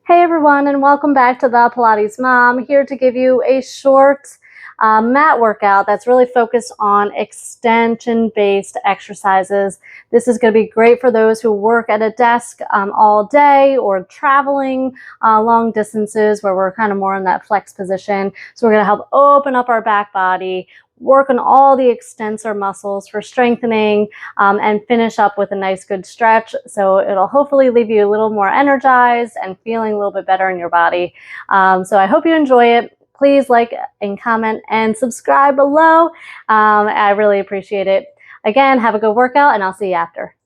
Hey everyone, and welcome back to the Pilates Mom. Here to give you a short mat workout that's really focused on extension-based exercises. This is going to be great for those who work at a desk all day or traveling long distances where we're kind of more in that flex position. So we're going to help open up our back body, work on all the extensor muscles for strengthening, and finish up with a nice good stretch. So it'll hopefully leave you a little more energized and feeling a little bit better in your body. So I hope you enjoy it. Please like and comment and subscribe below. I really appreciate it. Again, have a good workout and I'll see you after.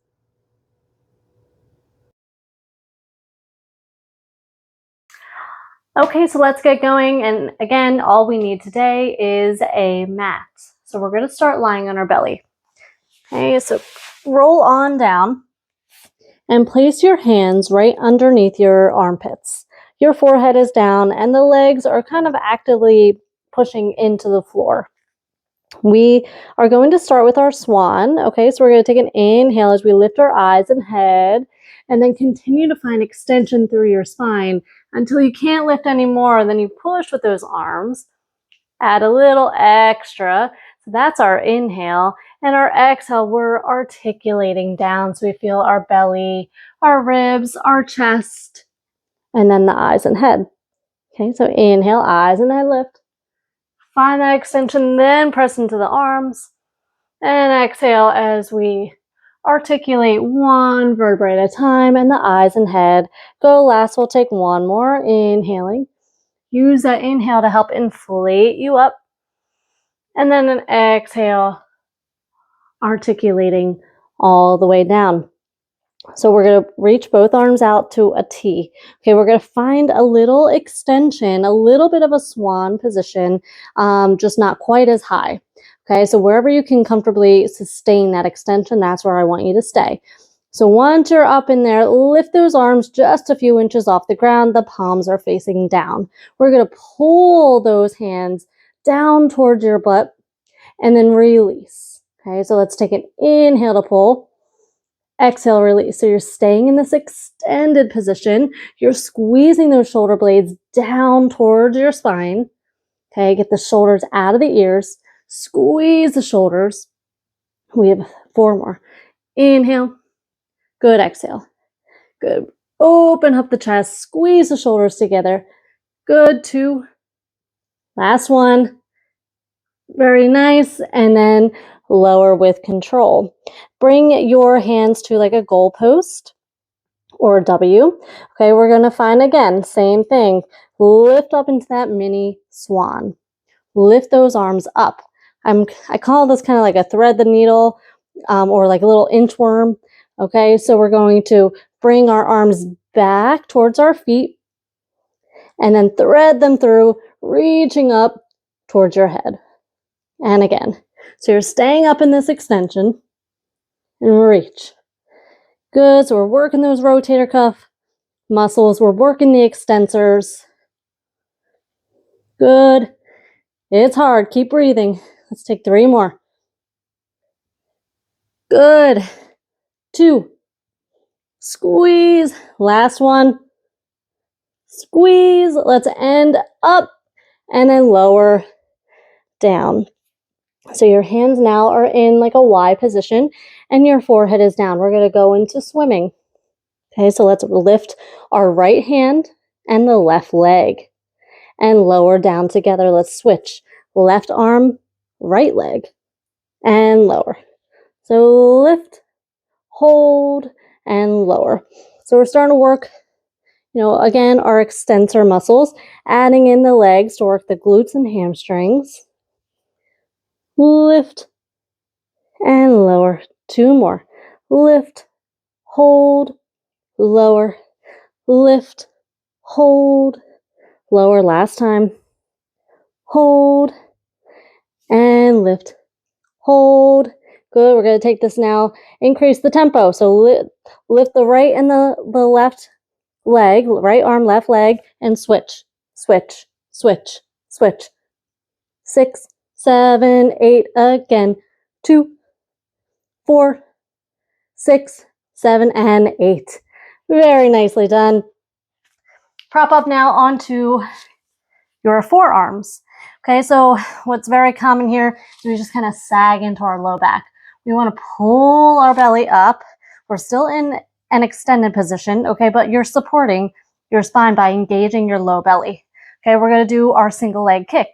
Okay, so let's get going. And again, all we need today is a mat. So we're going to start lying on our belly. Okay, so roll on down and place your hands right underneath your armpits. Your forehead is down and the legs are kind of actively pushing into the floor. We are going to start with our swan. Okay, so we're going to take an inhale as we lift our eyes and head, and then continue to find extension through your spine until you can't lift anymore. Then you push with those arms, add a little extra. So that's our inhale. And our exhale, we're articulating down so we feel our belly, our ribs, our chest, and then the eyes and head. Okay, so inhale, eyes and head lift. Find that extension, then press into the arms. And exhale as we articulate one vertebrae at a time, and the eyes and head go last. We'll take one more, inhaling. Use that inhale to help inflate you up. And then an exhale, articulating all the way down. So we're going to reach both arms out to a T. Okay, we're going to find a little extension, a little bit of a swan position, just not quite as high. Okay, so wherever you can comfortably sustain that extension, that's where I want you to stay. So once you're up in there, lift those arms just a few inches off the ground. The palms are facing down. We're going to pull those hands down towards your butt and then release. Okay, so let's take an inhale to pull. Exhale, release. So you're staying in this extended position. You're squeezing those shoulder blades down towards your spine. Okay, get the shoulders out of the ears. Squeeze the shoulders. We have 4 more. Inhale. Good. Exhale. Good. Open up the chest. Squeeze the shoulders together. Good. 2. Last one. Very nice. And then lower with control. Bring your hands to like a goalpost or a W. Okay, we're going to find again, same thing. Lift up into that mini swan. Lift those arms up. I call this kind of like a thread the needle or like a little inchworm. Okay, so we're going to bring our arms back towards our feet and then thread them through, reaching up towards your head. And again. So you're staying up in this extension and reach. Good. So we're working those rotator cuff muscles. We're working the extensors. Good. It's hard. Keep breathing. Let's take 3 more. Good. 2. Squeeze. Last one. Squeeze. Let's end up and then lower down. So your hands now are in like a Y position and your forehead is down. We're going to go into swimming. Okay, so let's lift our right hand and the left leg and lower down together. Let's switch. Left arm, right leg, and lower. So lift, hold, and lower. So we're starting to work, again, our extensor muscles, adding in the legs to work the glutes and hamstrings. Lift and lower. 2 more. Lift, hold, lower. Lift, hold, lower. Last time. Hold, and lift, hold. Good. We're going to take this now, increase the tempo. So lift the right and the left leg, right arm, left leg, and switch, switch, switch, switch. 6, 7, 8, again. 2, 4, 6, 7, and 8. Very nicely done. Prop up now onto your forearms. Okay, so what's very common here is we just kind of sag into our low back. We want to pull our belly up. We're still in an extended position, okay, but you're supporting your spine by engaging your low belly. Okay, we're going to do our single leg kick.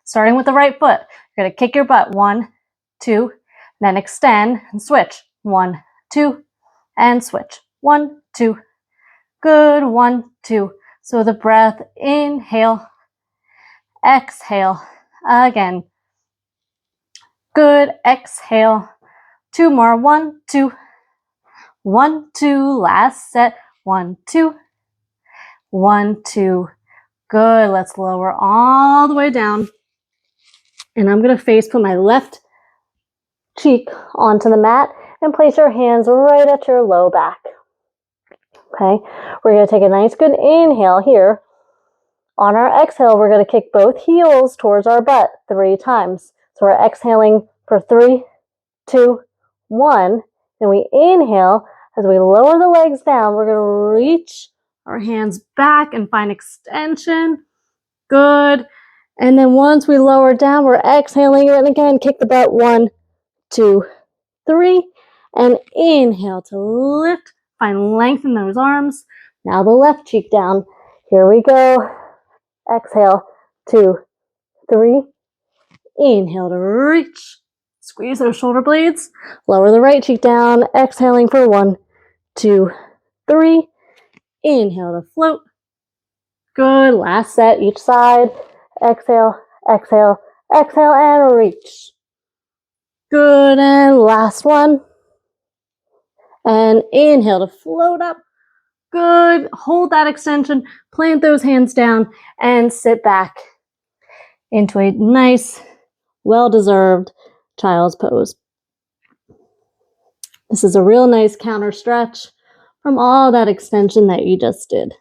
Starting with the right foot, you're going to kick your butt, 1, 2, then extend and switch, 1, 2, and switch, 1, 2. Good, 1, 2. So the breath, inhale, exhale, again. Good, exhale. 2 more, 1, 2. 1, 2, last set, 1, 2. 1, 2. Good, let's lower all the way down. And I'm gonna put my left cheek onto the mat and place your hands right at your low back. Okay, we're gonna take a nice good inhale here. On our exhale, we're gonna kick both heels towards our butt 3 times. So we're exhaling for 3, 2, 1. Then we inhale. As we lower the legs down, we're gonna reach our hands back and find extension. Good. And then once we lower down, we're exhaling and again, kick the butt. 1, 2, 3. And inhale to lift. Find length in those arms. Now the left cheek down. Here we go. Exhale. 2, 3. Inhale to reach. Squeeze those shoulder blades. Lower the right cheek down. Exhaling for 1, 2, 3. Inhale to float. Good. Last set each side. Exhale, exhale, exhale, and reach. Good. And last one. And inhale to float up. Good. Hold that extension. Plant those hands down and sit back into a nice, well-deserved child's pose. This is a real nice counter stretch from all that extension that you just did.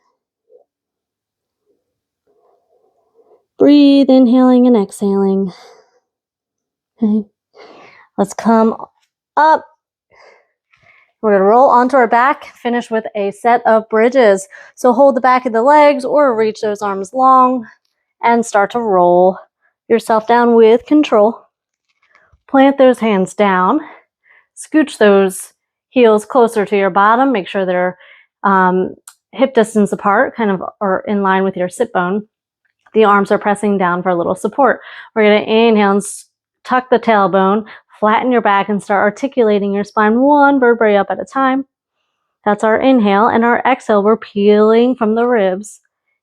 Breathe, inhaling and exhaling. Okay. Let's come up. We're going to roll onto our back, finish with a set of bridges. So hold the back of the legs or reach those arms long and start to roll yourself down with control. Plant those hands down. Scooch those heels closer to your bottom. Make sure they're hip distance apart, kind of or in line with your sit bone. The arms are pressing down for a little support. We're going to inhale and tuck the tailbone, flatten your back, and start articulating your spine 1 vertebrae up at a time. That's our inhale. And our exhale, we're peeling from the ribs.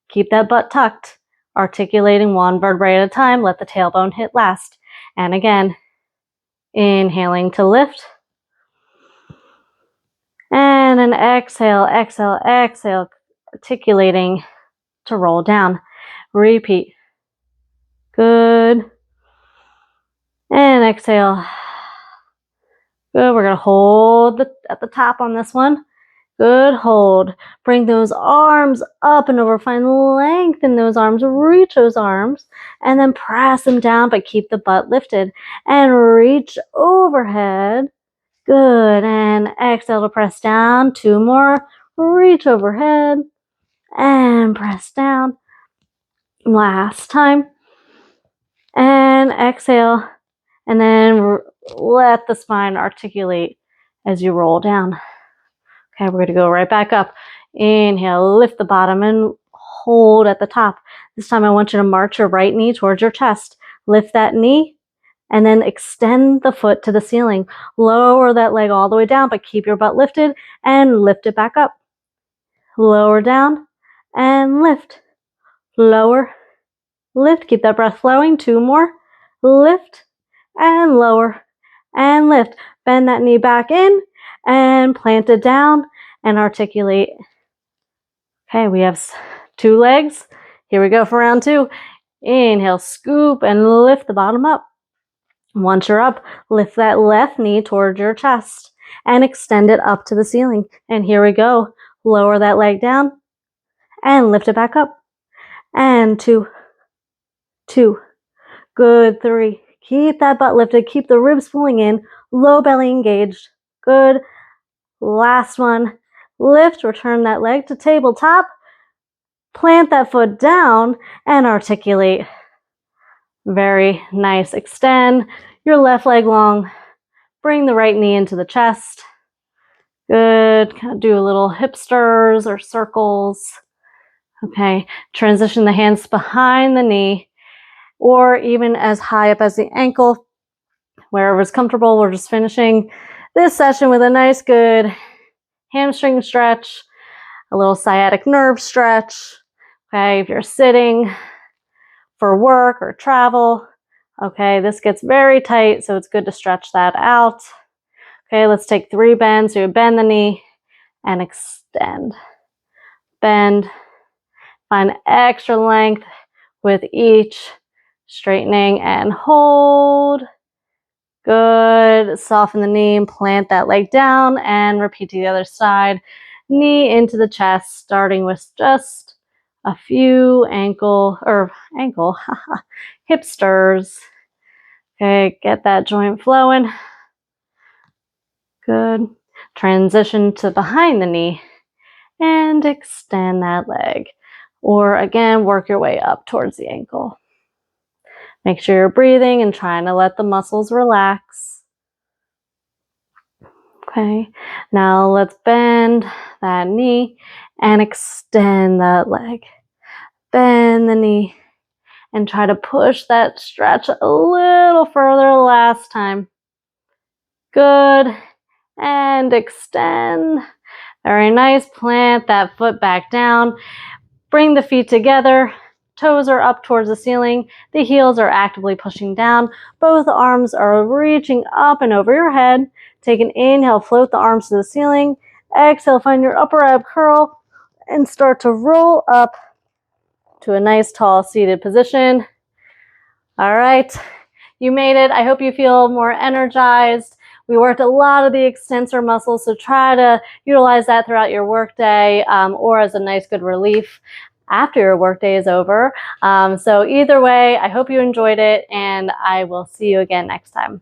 Keep that butt tucked, articulating 1 vertebrae at a time. Let the tailbone hit last. And again, inhaling to lift. And an exhale, exhale, exhale, articulating to roll down. Repeat. Good. And exhale. Good. We're going to hold at the top on this one. Good. Hold. Bring those arms up and over. Find length in those arms. Reach those arms. And then press them down, but keep the butt lifted. And reach overhead. Good. And exhale to press down. 2 more. Reach overhead. And press down. Last time. And exhale. And then let the spine articulate as you roll down. Okay, we're going to go right back up. Inhale, lift the bottom and hold at the top. This time I want you to march your right knee towards your chest. Lift that knee and then extend the foot to the ceiling. Lower that leg all the way down, but keep your butt lifted and lift it back up. Lower down and lift. Lower, lift. Keep that breath flowing. 2 more. Lift and lower and lift. Bend that knee back in and plant it down and articulate. Okay, we have 2 legs. Here we go for round 2. Inhale, scoop and lift the bottom up. Once you're up, lift that left knee towards your chest and extend it up to the ceiling. And here we go. Lower that leg down and lift it back up. And 2. Good. 3. Keep that butt lifted. Keep the ribs pulling in. Low belly engaged. Good. Last one. Lift. Return that leg to tabletop. Plant that foot down and articulate. Very nice. Extend your left leg long. Bring the right knee into the chest. Good. Kind of do a little hip stirs or circles. Okay. Transition the hands behind the knee or even as high up as the ankle. Wherever's comfortable, we're just finishing this session with a nice, good hamstring stretch, a little sciatic nerve stretch. Okay, if you're sitting for work or travel, okay, this gets very tight, so it's good to stretch that out. Okay, let's take 3 bends. So you bend the knee and extend. Bend. Find extra length with each straightening and hold. Good. Soften the knee and plant that leg down and repeat to the other side. Knee into the chest, starting with just a few hip stirs. Okay, get that joint flowing. Good. Transition to behind the knee and extend that leg. Or again, work your way up towards the ankle. Make sure you're breathing and trying to let the muscles relax. Okay, now let's bend that knee and extend that leg. Bend the knee and try to push that stretch a little further last time. Good. And extend. Very nice. Plant that foot back down. Bring the feet together. Toes are up towards the ceiling. The heels are actively pushing down. Both arms are reaching up and over your head. Take an inhale, float the arms to the ceiling. Exhale, find your upper ab curl and start to roll up to a nice tall seated position. All right, you made it. I hope you feel more energized. We worked a lot of the extensor muscles, so try to utilize that throughout your workday or as a nice good relief after your workday is over. So either way, I hope you enjoyed it, and I will see you again next time.